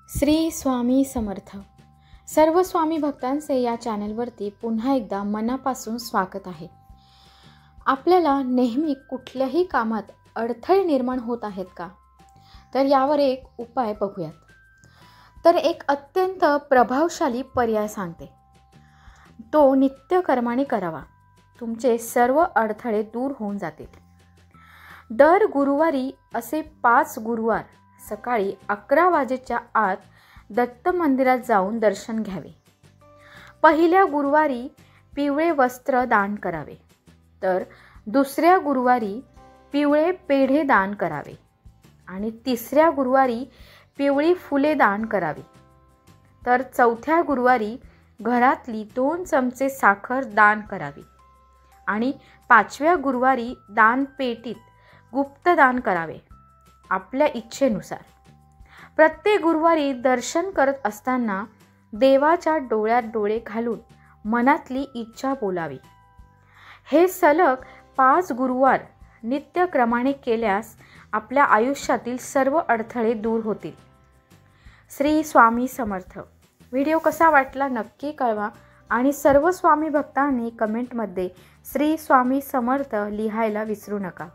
श्री स्वामी समर्थ। सर्व स्वामी भक्तांचे या चॅनलवरती पुन्हा एकदा मनापासून स्वागत आहे। आपल्याला नेहमी कुठल्याही कामात अडथळे निर्माण होत आहेत का? तर यावर एक उपाय बघूयात। तर एक अत्यंत प्रभावशाली पर्याय सांगते, तो नित्यकर्माने करावा। तुमचे सर्व अडथळे दूर होऊन जातील। दर गुरुवारी असे 5 गुरुवार सकाळी 11 वाजेच्या आत दत्त मंदिरात जाऊन दर्शन घ्यावे। पहिल्या गुरुवारी पिवळे वस्त्र दान करावे, तर दुसऱ्या गुरुवारी पिवळे पेढे दान करावे आणि तिसऱ्या गुरुवारी पिवळी फुले दान करावी। तर चौथ्या गुरुवारी घरातली 2 चमचे साखर दान करावी आणि 5व्या गुरुवारी दान पेटीत गुप्त दान करावे आपल्या इच्छेनुसार। प्रत्येक गुरुवारी दर्शन करत असताना देवाच्या डोळ्यात डोळे घालून मनातली इच्छा बोलावी। हे सलग 5 गुरुवार नित्यक्रमाने केल्यास आपल्या आयुष्यातील सर्व अडथळे दूर होतील। श्री स्वामी समर्थ। व्हिडिओ कसा वाटला नक्की कळवा आणि सर्व स्वामी भक्तांनी कमेंटमध्ये श्री स्वामी समर्थ लिहायला विसरू नका।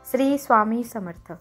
श्री स्वामी समर्थ।